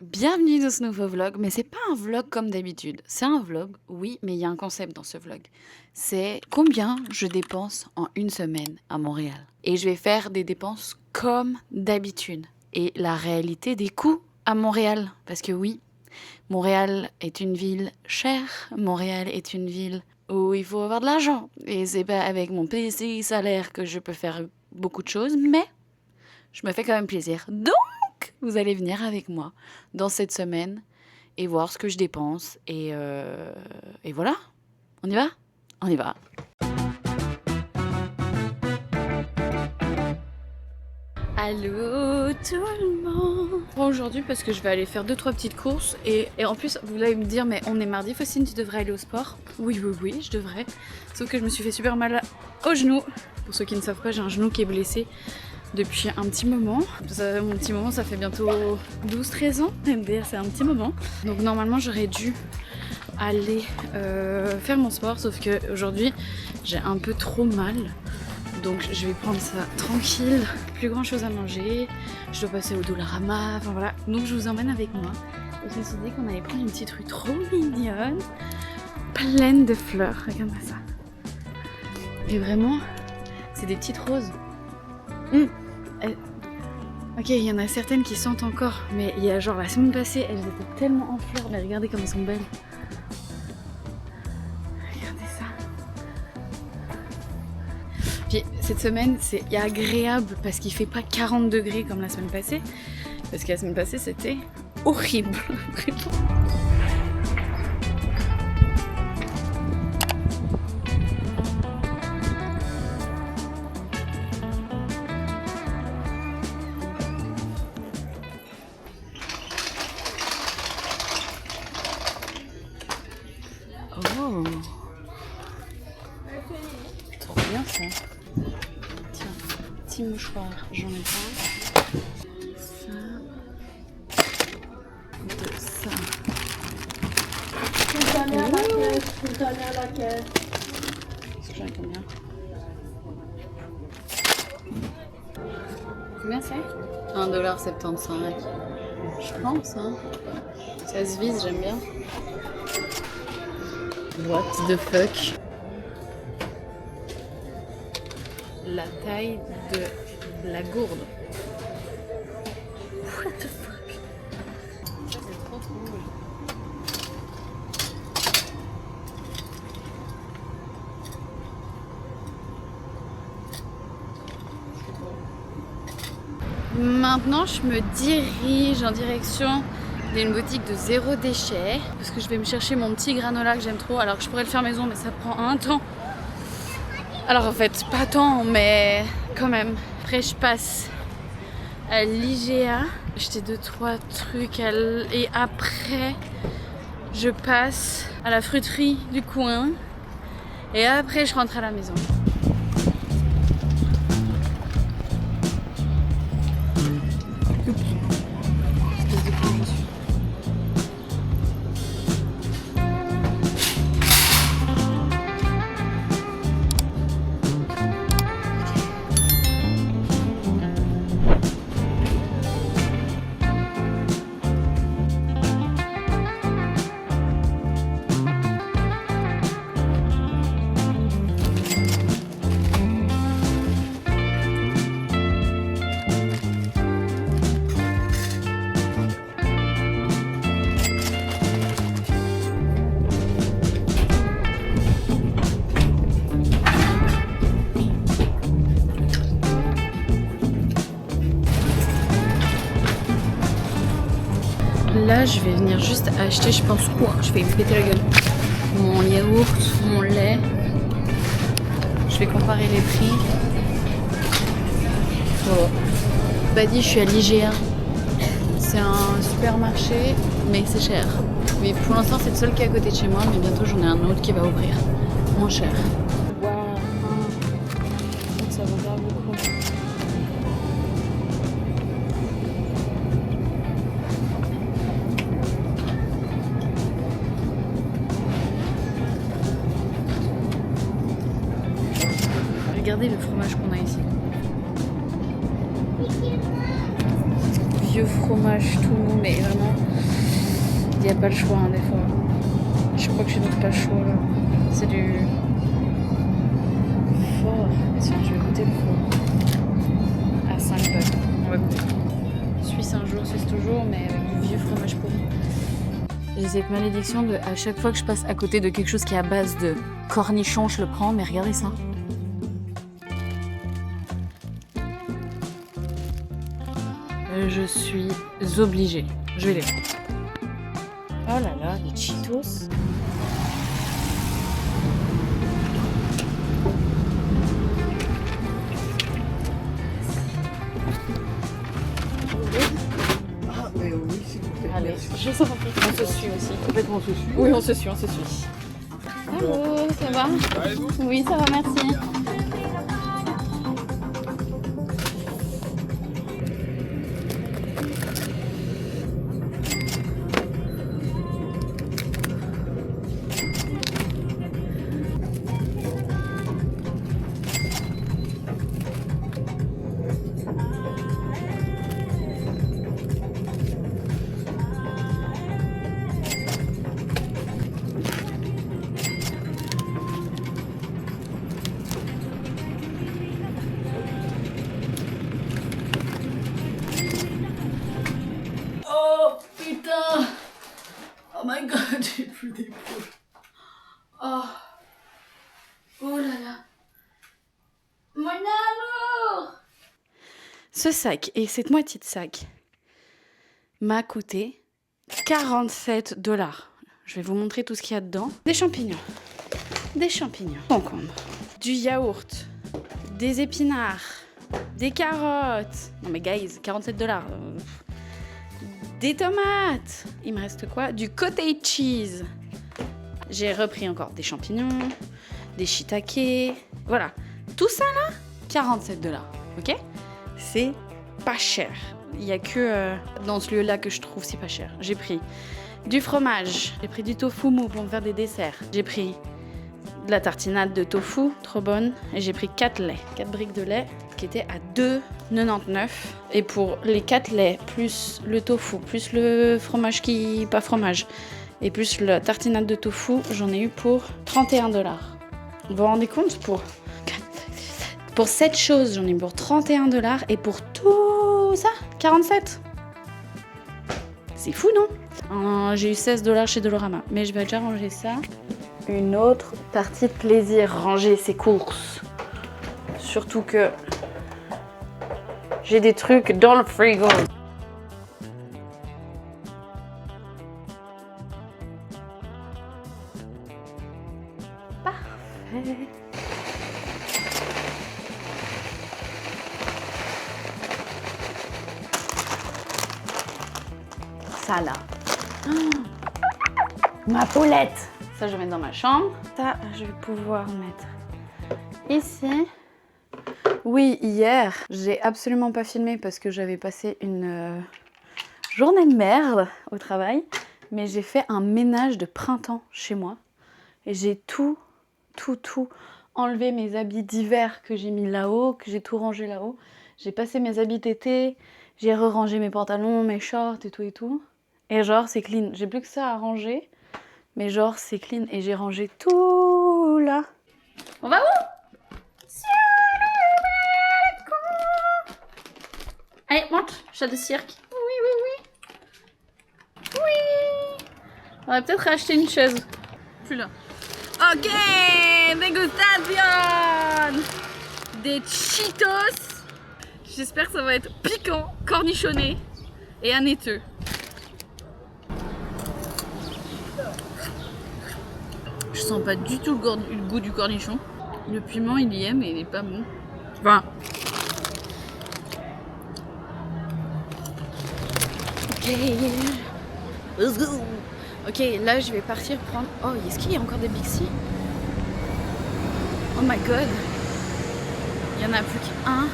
Bienvenue dans ce nouveau vlog, mais c'est pas un vlog comme d'habitude. C'est un vlog, oui, mais il y a un concept dans ce vlog. C'est combien je dépense en une semaine à Montréal. Et je vais faire des dépenses comme d'habitude. Et la réalité des coûts à Montréal. Parce que oui, Montréal est une ville chère. Montréal est une ville où il faut avoir de l'argent. Et c'est pas avec mon petit salaire que je peux faire beaucoup de choses, mais je me fais quand même plaisir. Donc, vous allez venir avec moi dans cette semaine et voir ce que je dépense. Et voilà. On y va? On y va. Allô tout le monde. Aujourd'hui parce que je vais aller faire 2-3 petites courses et en plus vous allez me dire mais on est mardi Faustine, tu devrais aller au sport. Oui je devrais. Sauf que je me suis fait super mal au genou. Pour ceux qui ne savent pas, j'ai un genou qui est blessé depuis un petit moment. Mon petit moment, ça fait bientôt 12-13 ans. C'est un petit moment. Donc normalement j'aurais dû aller faire mon sport, sauf que aujourd'hui j'ai un peu trop mal. Donc je vais prendre ça tranquille, plus grand chose à manger, je dois passer au Dollarama, enfin voilà. Donc je vous emmène avec moi. Et je me suis dit qu'on allait prendre une petite rue trop mignonne, pleine de fleurs, regarde-moi ça. Et vraiment, c'est des petites roses. Ok, il y en a certaines qui sentent encore, mais il y a genre la semaine passée, elles étaient tellement en fleurs, mais regardez comme elles sont belles. Regardez ça. Puis cette semaine, c'est agréable parce qu'il fait pas 40 degrés comme la semaine passée, parce que la semaine passée c'était horrible. Oh, trop bien ça. Tiens, petit mouchoir, j'en ai pas. Ça, de ça. Est-ce que j'en ai combien? Combien c'est? 1,75 $. Je pense, hein. Ça se vise, j'aime bien. What the fuck? La taille de la gourde. What the fuck? Ça c'est trop cool. Maintenant je me dirige en direction d'une boutique de zéro déchet parce que je vais me chercher mon petit granola que j'aime trop, alors que je pourrais le faire maison mais ça prend un temps. Alors en fait pas tant mais quand même. Après je passe à l'IGA, acheter 2-3 trucs et après je passe à la fruiterie du coin et après je rentre à la maison. Là, je vais venir juste acheter, je pense quoi? Je vais me péter la gueule. Mon yaourt, mon lait. Je vais comparer les prix. Oh. Pas dit, je suis à l'IGA. C'est un supermarché, mais c'est cher. Mais pour l'instant, c'est le seul qui est à côté de chez moi, mais bientôt j'en ai un autre qui va ouvrir. Moins cher. Waouh, ça va faire beaucoup. Regardez le fromage qu'on a ici. Vieux fromage tout mou, mais vraiment n'y a pas le choix des fois. Je crois que je n'ai pas le choix là. C'est du fort. Tiens, je vais goûter le fort. À 5 balles. On va goûter. Suisse un jour, Suisse toujours, mais avec du vieux fromage pourri. J'ai cette malédiction de à chaque fois que je passe à côté de quelque chose qui est à base de cornichons, je le prends, mais regardez ça. Je suis obligée. Je vais les prendre. Oh là là, les Cheetos. Ah, mais oui, s'il vous plaît. Allez, je vous en prie. On se suit aussi. Complètement, on se suit. Oui, on se suit, on se suit. Allô, ça va? Oui, ça va, merci. Oh my god, j'ai plus d'épaule. Oh. Oh là là. Mon amour. Ce sac et cette moitié de sac m'a coûté 47 $. Je vais vous montrer tout ce qu'il y a dedans. Des champignons, concombre, du yaourt, des épinards, des carottes. Non mais guys, 47 $. Des tomates. Il me reste quoi? Du cottage cheese. J'ai repris encore des champignons, des shiitake. Voilà. Tout ça là, 47 $. Ok? C'est pas cher. Il n'y a que dans ce lieu-là que je trouve c'est pas cher. J'ai pris du fromage. J'ai pris du tofu mou pour me faire des desserts. J'ai pris de la tartinade de tofu, trop bonne. Et j'ai pris 4 laits, 4 briques de lait qui étaient à 2,99 €. Et pour les 4 laits, plus le tofu, plus le fromage qui... pas fromage, et plus la tartinade de tofu, j'en ai eu pour 31 $. Vous vous rendez compte? Pour cette chose, j'en ai eu pour 31 $. Et pour tout ça, 47. C'est fou, non? J'ai eu 16 $ chez Dolorama. Mais je vais déjà ranger ça. Une autre partie de plaisir, ranger ses courses. Surtout que j'ai des trucs dans le frigo. Parfait. Ça là. Ma poulette. Ça, je vais mettre dans ma chambre. Ça, je vais pouvoir mettre ici. Oui, hier, j'ai absolument pas filmé parce que j'avais passé une journée de merde au travail. Mais j'ai fait un ménage de printemps chez moi. Et j'ai tout enlevé, mes habits d'hiver que j'ai mis là-haut, que j'ai tout rangé là-haut. J'ai passé mes habits d'été, j'ai re-rangé mes pantalons, mes shorts et tout. Et genre, c'est clean. J'ai plus que ça à ranger. Mais genre, c'est clean. Et j'ai rangé tout là. On va où? Sur le balcon. Allez, monte, chat de cirque. Oui. On va peut-être racheter une chaise. Plus là. Ok, dégustation. Des Cheetos. J'espère que ça va être piquant, cornichonné et anéteux. Je sens pas du tout le goût du cornichon. Le piment il y est mais il est pas bon. Enfin. Ok. Let's go. Ok, là je vais partir prendre... Oh, est-ce qu'il y a encore des Bixi? Oh my god. Il y en a plus qu'un.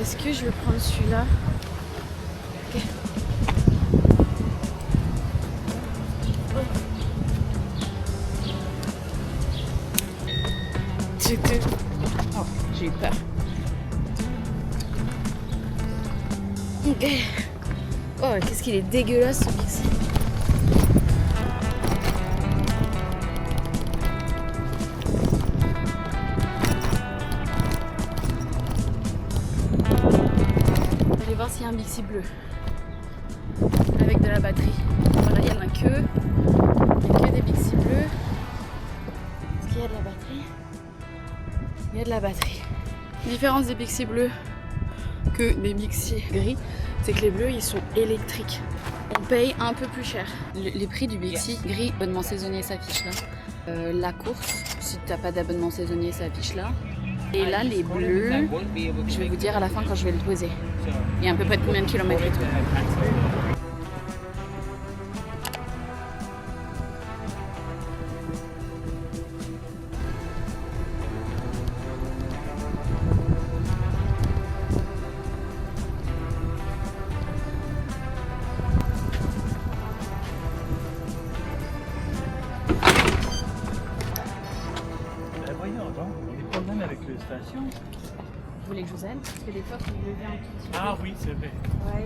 Est-ce que je vais prendre celui-là? Ok. Oh, j'ai eu peur. Ok. Oh, qu'est-ce qu'il est dégueulasse ce Bixi. un Bixi bleu avec de la batterie. Voilà, il n'y en a que. Il n'y a que des Bixi bleus. Est-ce qu'il y a de la batterie? Il y a de la batterie. La différence des Bixi bleus que des Bixi gris, c'est que les bleus ils sont électriques. On paye un peu plus cher. Les prix du Bixi gris, abonnement saisonnier s'affiche là. La course, si tu n'as pas d'abonnement saisonnier, s'affiche là. Et là, les bleus, je vais vous dire à la fin quand je vais le poser. Il y a à peu près combien de kilomètres et tout. Vous voulez que je vous aide? Parce que des fois, faut me lever un tout petit peu. Ah oui, c'est vrai. Ouais,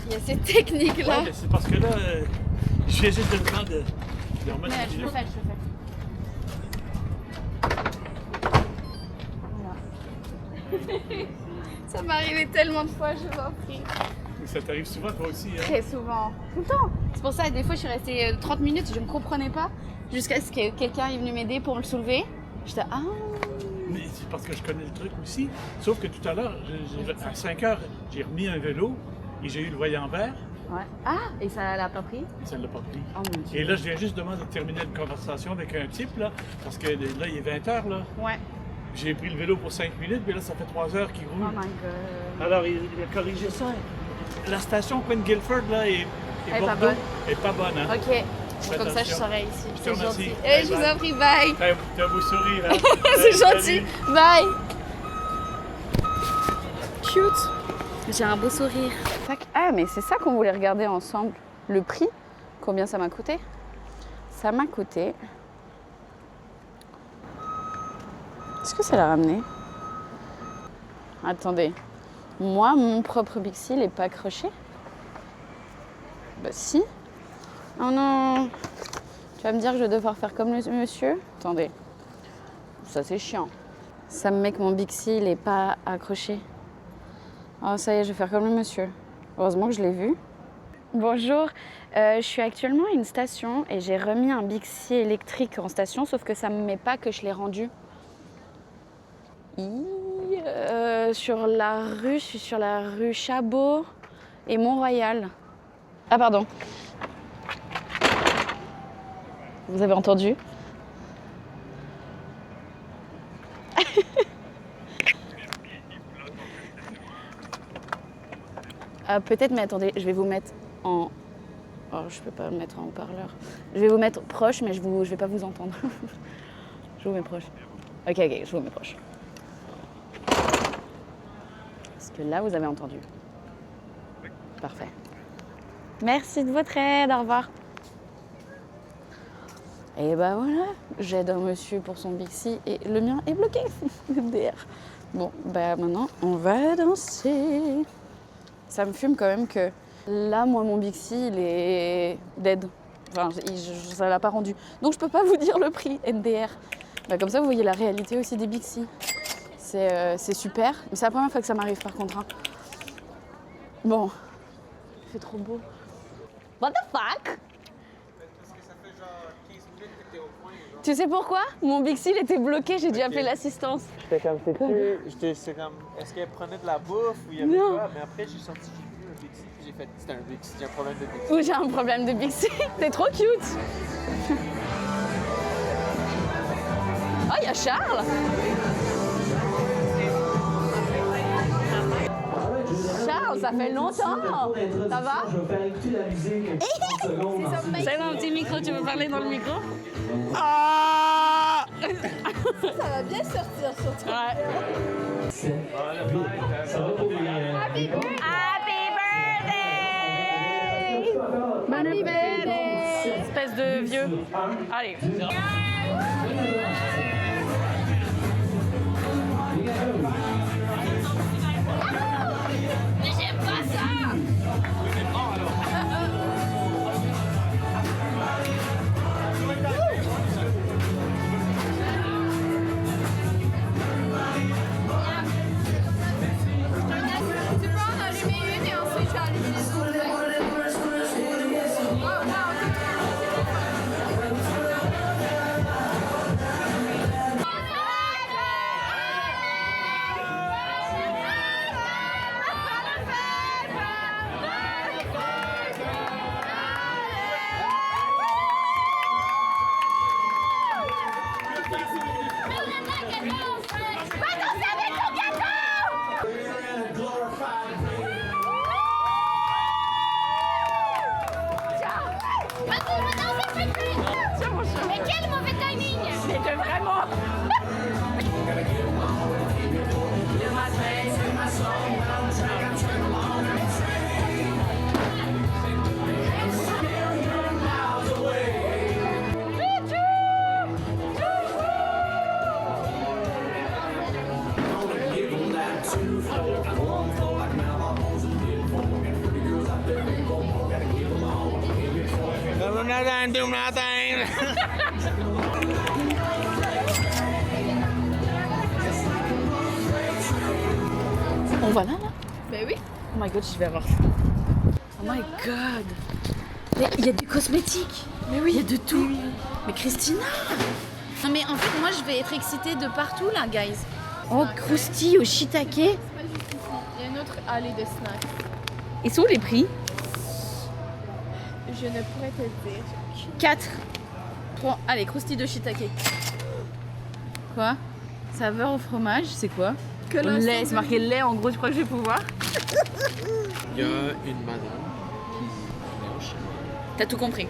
il y a cette technique-là. Ouais, c'est parce que là, je viens juste de le temps de remettre Ouais, le je kilo. le fais. Voilà. Ça m'est arrivé tellement de fois, je vous en prie. Ça t'arrive souvent, toi aussi, hein? Très souvent. Tout le temps. C'est pour ça que des fois, je suis restée 30 minutes, je ne comprenais pas. Jusqu'à ce que quelqu'un est venu m'aider pour me le soulever. J'étais ah. Mais c'est parce que je connais le truc aussi. Sauf que tout à l'heure, à 5 heures, j'ai remis un vélo et j'ai eu le voyant vert. Ouais. Ah, et ça l'a pas pris? Ça ne l'a pas pris. Oh mon Dieu. Et là, je viens juste de terminer une conversation avec un type, là, parce que là, il est 20 heures, là. Ouais. J'ai pris le vélo pour 5 minutes, mais là, ça fait 3 heures qu'il roule. Oh my god. Alors, il a corrigé ça. La station Queen Guilford, là, et Elle est pas Bordeaux, bonne. est pas bonne, hein? Ok. Fais Comme ça, je attention. serai ici. Je te C'est remercie. gentil. Bye Je vous bye. en prie, bye. T'as un beau sourire, hein? C'est Salut. gentil. Bye. Cute. J'ai un beau sourire. Ah, mais c'est ça qu'on voulait regarder ensemble. Le prix. Combien ça m'a coûté? Ça m'a coûté... Est-ce que ça l'a ramené? Attendez. Moi, mon propre Bixi, il n'est pas accroché? Bah si. Oh non. Tu vas me dire que je vais devoir faire comme le monsieur? Attendez. Ça, c'est chiant. Ça me met que mon Bixi, il n'est pas accroché. Oh, ça y est, je vais faire comme le monsieur. Heureusement que je l'ai vu. Bonjour. Je suis actuellement à une station et j'ai remis un Bixi électrique en station, sauf que ça ne me met pas que je l'ai rendu. Sur la rue, je suis sur la rue Chabot et Mont-Royal. Ah pardon. Vous avez entendu? Peut-être, mais attendez, je vais vous mettre en... Oh, je peux pas me mettre en haut-parleur. Je vais vous mettre proche, mais je vais pas vous entendre. Je vous mets proche. Ok, je vous mets proche. Parce que là, vous avez entendu. Parfait. Merci de votre aide, au revoir. Et ben voilà, j'aide un monsieur pour son Bixi et le mien est bloqué. MDR. Bon, bah maintenant, on va danser. Ça me fume quand même que là, moi, mon Bixi, il est dead. Enfin, ça l'a pas rendu. Donc, je peux pas vous dire le prix MDR. Bah, comme ça, vous voyez la réalité aussi des Bixi. C'est super. Mais c'est la première fois que ça m'arrive, par contre. Hein. Bon. Il fait trop beau. What the fuck? Tu sais pourquoi? Mon Bixi, il était bloqué, j'ai dû appeler l'assistance. J'étais comme, c'est comme, est-ce qu'elle prenait de la bouffe ou il y avait Non. quoi? Mais après, j'ai sorti, j'ai vu un Bixi, puis j'ai fait, c'était un Bixi, j'ai un problème de Bixi. Ou j'ai un problème de Bixi. T'es trop cute. Oh, il y a Charles. Charles, ça fait longtemps. Ça va? Je vais faire écouter la musique un petit 30 secondes. C'est dans un petit micro, tu veux parler dans le micro? Ça va bien sortir surtout. Ouais. Ça va pour les... Happy birthday! Happy birthday! Espèce de vieux. Allez. Mais j'aime pas ça! Tu peux en allumer une et ensuite Mais quel mauvais timing! Mais de vraiment. On va là? Bah oui. Oh my god, je vais avoir. Oh my god. Mais il y a des cosmétiques. Mais oui. Il y a de tout. Mais Christina. Non mais en fait, moi je vais être excitée de partout là, guys. Oh, croustille au shiitake. Il y a une autre allée de snacks. Et sont où les prix? Je ne pourrais te le dire. 4. Prends. Allez, croustille de shiitake. Quoi? Saveur au fromage, c'est quoi? Que Au lait, l'ensemble c'est marqué lait en gros, tu crois que je vais pouvoir? Il y a une madame qui est blanche, T'as tout compris.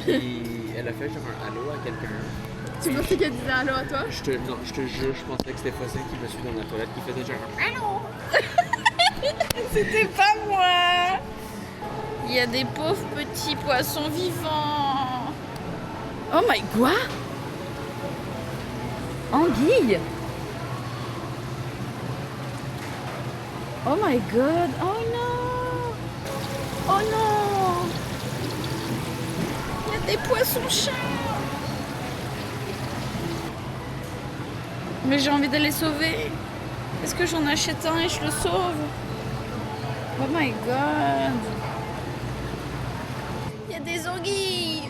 puis elle a fait genre un allô à quelqu'un. Tu pensais qu'elle disait allô à toi? Non, je te jure, je pensais que c'était Fossil qui me suit dans la toilette, qui faisait genre C'était pas moi. Il y a des pauvres petits poissons vivants. Oh my god. Anguille. Oh my god. Oh non. Oh non. Il y a des poissons-chats. Mais j'ai envie de les sauver. Est-ce que j'en achète un et je le sauve? Oh my god. Il y a des anguilles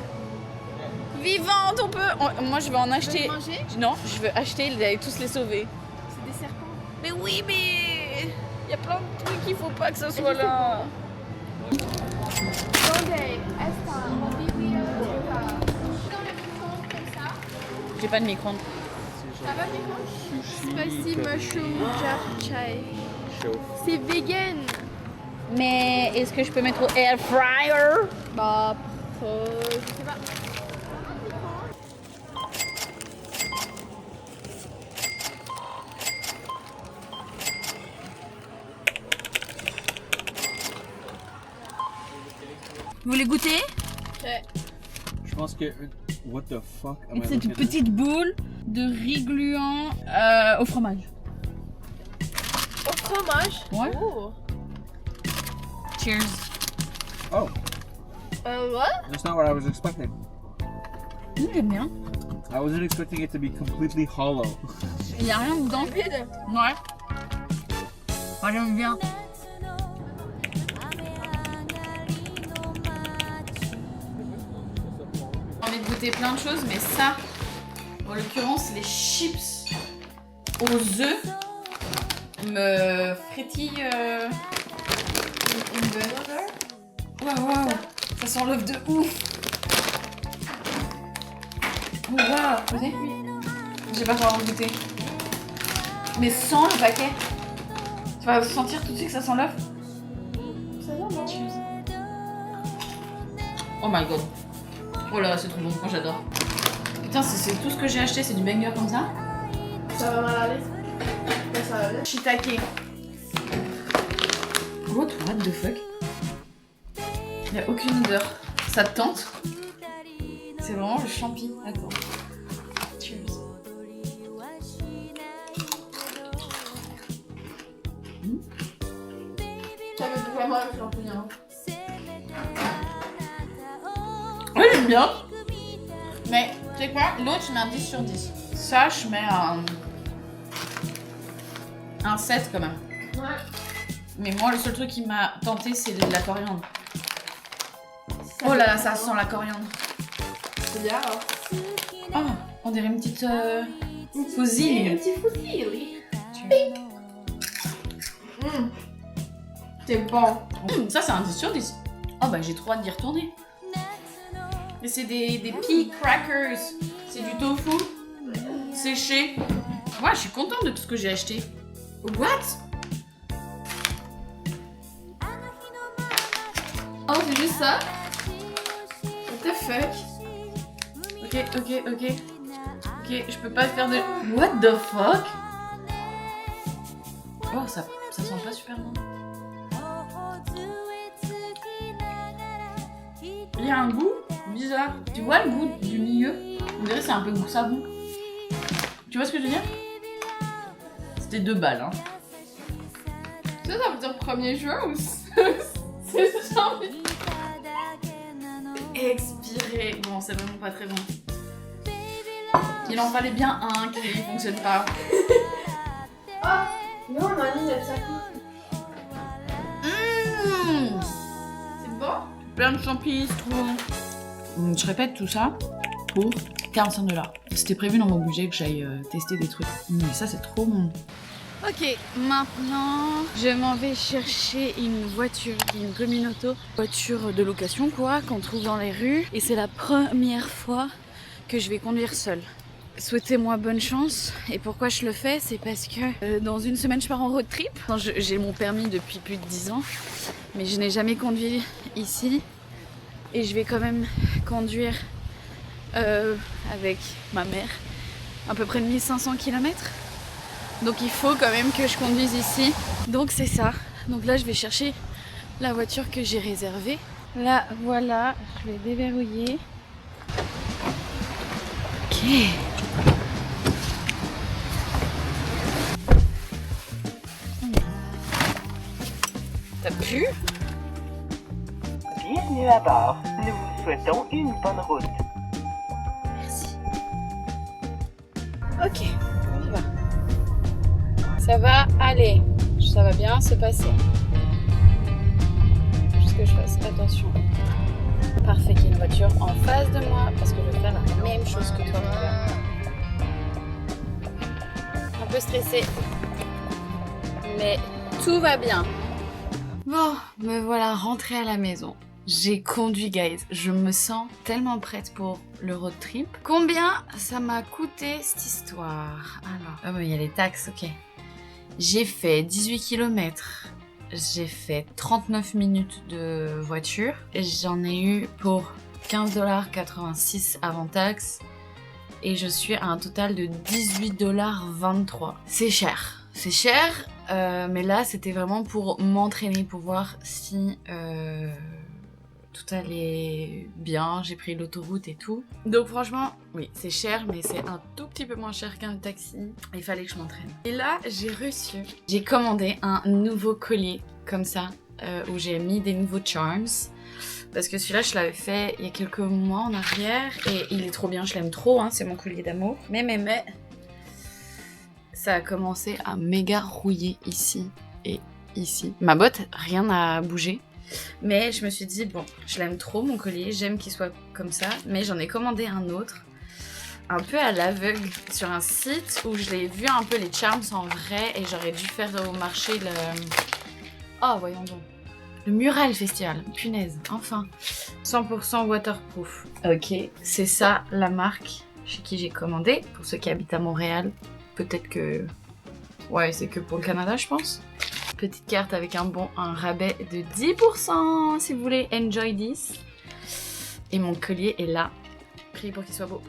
vivantes, on peut... Moi je vais en acheter... manger? Non, je veux acheter et tous les sauver. C'est des serpents. Mais oui, mais... Il y a plein de trucs qu'il faut pas que ça soit là. ¿Dónde está? Dans le micro-ondes comme ça. J'ai pas de micro-ondes. Ça va, micro? sushi. Spicy mushroom japchae. Chaud. C'est vegan. Mais est-ce que je peux mettre au air fryer? Bah, je sais pas. Vous voulez goûter? Je pense que. What the fuck am I C'est une looking at? petite boule de riz gluant au fromage. Au fromage? Ouais. Oh. Cheers. Oh, What? that's not what I was expecting. J'aime bien. I wasn't expecting it to be completely hollow. Il y a rien dedans. Vide. Ouais. Moi j'aime bien. J'ai envie de goûter plein de choses, mais ça, en l'occurrence, les chips aux œufs me frétillent une bonne. Waouh, ça sent l'œuf de ouf. Oh, waouh, goûter? J'ai pas encore goûté. Mais sans le paquet. Tu vas sentir tout de suite que ça sent l'œuf. Cheers. Oh my god. Oh là, c'est trop bon, moi j'adore. Putain, c'est tout ce que j'ai acheté, c'est du banger comme ça. Ça va mal aller. Ça va bien. Shiitake. What the fuck? Il n'y a aucune odeur. Ça te tente? C'est vraiment le champi. D'accord. Cheers. Ça veut vraiment le champignon. Ouais, j'aime bien. Mais, tu sais quoi? L'autre, je mets un 10 sur 10. Ça, je mets un 7 quand même. Ouais. Mais moi, le seul truc qui m'a tenté, c'est de la coriandre. Oh là là, ça sent la coriandre. C'est bien alors. Oh, on dirait une petite fusille. Un petit fusili. C'est bon. Ça, c'est un 10 sur 10. Oh bah, j'ai trop hâte d'y retourner. Et c'est des pea crackers. C'est du tofu séché. Ouais, je suis contente de tout ce que j'ai acheté. What? Oh, c'est juste ça? What the fuck? Ok, je peux pas faire de... What the fuck? Oh, ça sent pas super bon. Il y a un goût bizarre. Tu vois le goût du milieu? On dirait que c'est un peu goût savon. Tu vois ce que je veux dire? C'était 2 balles, hein. Ça veut dire 1er juin ou c'est janvier? Expiré. Bon, c'est vraiment pas très bon. Il en fallait bien un qui fonctionne pas. Non, Mani, elle ça. C'est bon? Plein de champignons, c'est trop bon. Je répète tout ça pour 45$. C'était prévu dans mon budget que j'aille tester des trucs. Mais ça, c'est trop bon. Ok, maintenant, je m'en vais chercher une voiture, une communauto, voiture de location quoi, qu'on trouve dans les rues. Et c'est la première fois que je vais conduire seule. Souhaitez-moi bonne chance. Et pourquoi je le fais, c'est parce que dans une semaine, je pars en road trip. J'ai mon permis depuis plus de 10 ans, mais je n'ai jamais conduit ici. Et je vais quand même conduire avec ma mère à peu près 1500 km. Donc il faut quand même que je conduise ici. Donc c'est ça. Donc là je vais chercher la voiture que j'ai réservée. Là voilà, je vais déverrouiller. Ok. T'as plu? Bienvenue à bord. Nous vous souhaitons une bonne route. Merci. Ok, on y va. Ça va aller. Ça va bien se passer. Juste que je fasse attention. Parfait qu'il y ait une voiture en face de moi parce que je vais faire la même chose que toi. Un peu stressée. Mais tout va bien. Bon, me voilà rentrée à la maison. J'ai conduit, guys. Je me sens tellement prête pour le road trip. Combien ça m'a coûté cette histoire? Alors, ah mais il y a les taxes, ok. J'ai fait 18 km. J'ai fait 39 minutes de voiture. J'en ai eu pour 15,86$ avant taxe. Et je suis à un total de 18,23$. C'est cher. C'est cher, mais là, c'était vraiment pour m'entraîner, pour voir si... tout allait bien, j'ai pris l'autoroute et tout. Donc franchement, oui, c'est cher, mais c'est un tout petit peu moins cher qu'un taxi. Il fallait que je m'entraîne. Et là, j'ai commandé un nouveau collier, comme ça, où j'ai mis des nouveaux charms. Parce que celui-là, je l'avais fait il y a quelques mois en arrière, et il est trop bien, je l'aime trop, hein, c'est mon collier d'amour. Mais, ça a commencé à méga rouiller ici et ici. Ma botte, rien n'a bougé. Mais je me suis dit, bon, je l'aime trop mon collier, j'aime qu'il soit comme ça, mais j'en ai commandé un autre, un peu à l'aveugle, sur un site où je l'ai vu un peu les charms en vrai, et j'aurais dû faire au marché le... Oh, voyons donc. Le Mural Festival, punaise, enfin. 100% waterproof. Ok, c'est ça la marque chez qui j'ai commandé, pour ceux qui habitent à Montréal. Peut-être que... Ouais, c'est que pour le Canada, je pense. Petite carte avec un rabais de 10% si vous voulez enjoy this. Et mon collier est là, pris pour qu'il soit beau.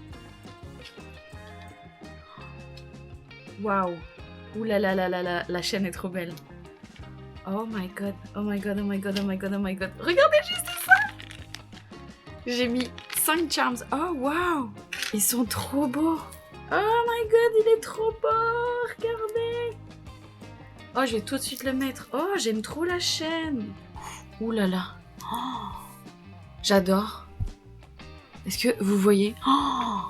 Waouh. Ouh là là là là là, la chaîne est trop belle. Oh my god, oh my god, oh my god, oh my god, oh my god. Regardez juste ça. J'ai mis 5 charms. Oh waouh. Ils sont trop beaux. Oh my god, il est trop beau. Regardez. Oh, je vais tout de suite le mettre. Oh, j'aime trop la chaîne. Ouh là là. Oh, j'adore. Est-ce que vous voyez? Oh,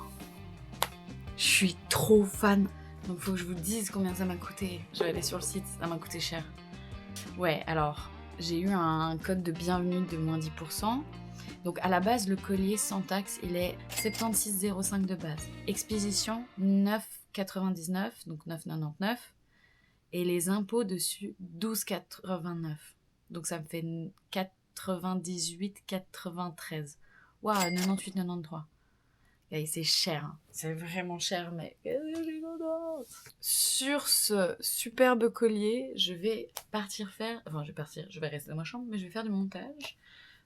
je suis trop fan. Donc, faut que je vous dise combien ça m'a coûté. Je vais aller sur le site, ça m'a coûté cher. Ouais, alors, j'ai eu un code de bienvenue de moins 10%. Donc, à la base, le collier sans taxe, il est 76,05 de base. Expédition, 9,99, donc 9,99. Et les impôts dessus, 12,89. Donc ça me fait 98,93. Waouh, 98,93. Et c'est cher, hein. C'est vraiment cher, mais sur ce superbe collier, je vais partir faire... Enfin, je vais rester dans ma chambre, mais je vais faire du montage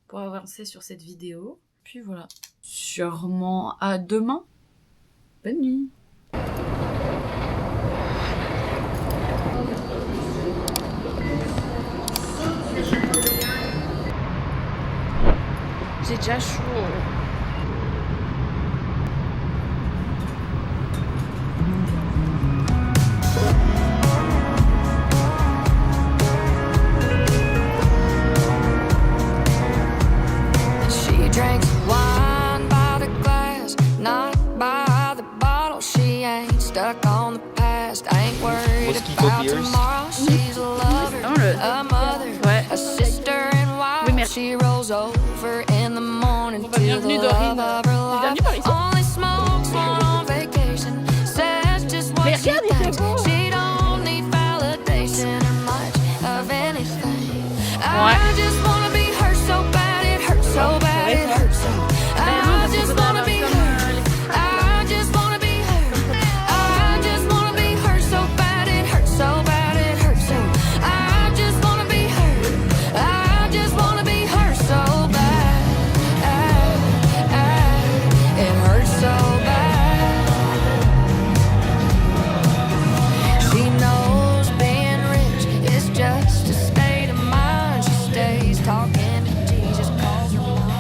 pour avancer sur cette vidéo. Puis voilà, sûrement à demain. Bonne nuit. J'ai déjà chaud. She drinks wine by the glass, not by the bottle. She ain't stuck on the past, ain't worried Mosquito about beers. tomorrow. She's a lover, a mother, Ouais. a sister and wife. Oui, merci. She rolls over in the morning to the bienvenue, Dorine. love of her life. Bienvenue par ici. Only smokes one on vacation, says just what she thinks. She don't need validation or much of anything. I just wanna be her so bad, it hurts so bad, it hurts so. I just wanna be her. I just wanna be her. I just wanna be her so bad, it hurts so bad, it hurts so. I just wanna be her. I just wanna be her so bad. It hurts so bad. She knows being rich is just a state of mind. She stays talking to Jesus, calls her mom.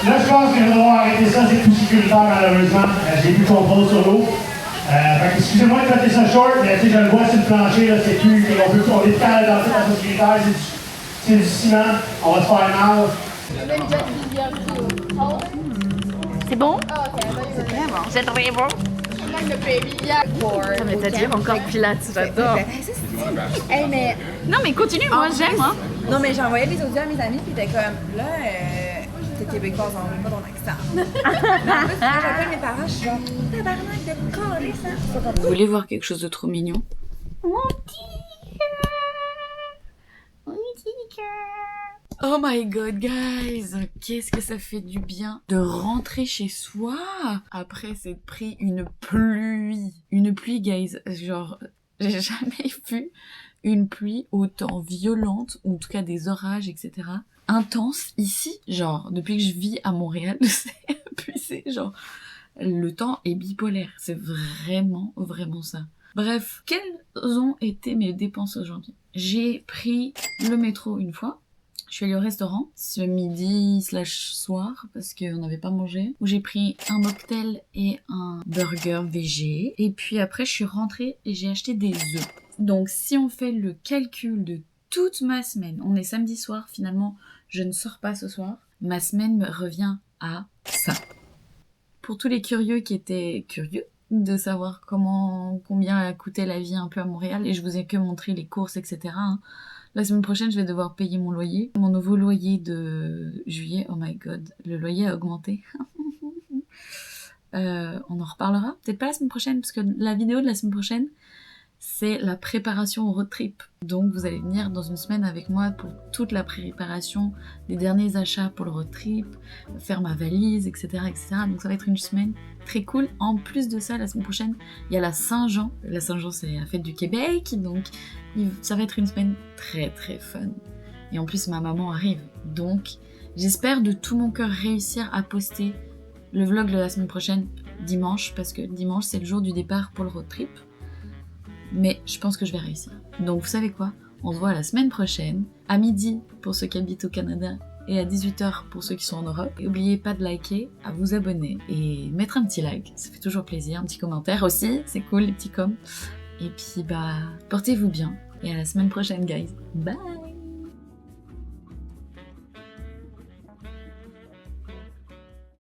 Là, je pense que je vais devoir arrêter ça, c'est tout sécuritaire malheureusement. J'ai plus de contrôle sur l'eau. Fait que excusez-moi de faire ça short, mais tu sais, je le vois sur le plancher, là, c'est plus. On est calme dans la sécuritaire, c'est du ciment, on va se faire mal. C'est bon? C'est très bon. C'est très bon. Même le baby yak. Ça m'est dit encore Pilates, j'adore. Hey, mais... Non mais continue, moi j'aime. Hein. Non, mais j'envoyais des audios à mes amis, puis t'es comme, là, t'es québécoise, on veut pas ton accent. Mais en plus, quand j'appelle mes parents, je suis genre, tabarnak de coller ça. Vous voulez voir quelque chose de trop mignon? Mon petit cœur. Mon petit cœur. Oh my god, guys! Qu'est-ce que ça fait du bien de rentrer chez soi après s'être pris une pluie. Une pluie, guys. Genre, j'ai jamais vu une pluie autant violente, ou en tout cas des orages, etc. Intense ici. Genre, depuis que je vis à Montréal, puis c'est genre, le temps est bipolaire. C'est vraiment, vraiment ça. Bref, quelles ont été mes dépenses aujourd'hui? J'ai pris le métro une fois. Je suis allée au restaurant ce midi/soir parce qu'on n'avait pas mangé. Où j'ai pris un mocktail et un burger végé. Et puis après, je suis rentrée et j'ai acheté des œufs. Donc si on fait le calcul de toute ma semaine, on est samedi soir, finalement, je ne sors pas ce soir. Ma semaine me revient à ça. Pour tous les curieux qui étaient curieux de savoir combien a coûté la vie un peu à Montréal, et je vous ai que montré les courses, etc. La semaine prochaine, je vais devoir payer mon loyer. Mon nouveau loyer de juillet, oh my god, le loyer a augmenté. On en reparlera, peut-être pas la semaine prochaine, parce que la vidéo de la semaine prochaine, c'est la préparation au road trip. Donc vous allez venir dans une semaine avec moi pour toute la préparation des derniers achats pour le road trip, faire ma valise, etc., etc. Donc ça va être une semaine très cool. En plus de ça, la semaine prochaine, il y a la Saint-Jean. La Saint-Jean, c'est la fête du Québec, donc ça va être une semaine très très fun. Et en plus, ma maman arrive. Donc j'espère de tout mon cœur réussir à poster le vlog de la semaine prochaine dimanche, parce que dimanche, c'est le jour du départ pour le road trip. Mais je pense que je vais réussir. Donc vous savez quoi? On se voit la semaine prochaine, à midi pour ceux qui habitent au Canada et à 18h pour ceux qui sont en Europe. Et n'oubliez pas de liker, à vous abonner et mettre un petit like, ça fait toujours plaisir, un petit commentaire aussi, c'est cool les petits coms. Et puis portez-vous bien et à la semaine prochaine guys. Bye!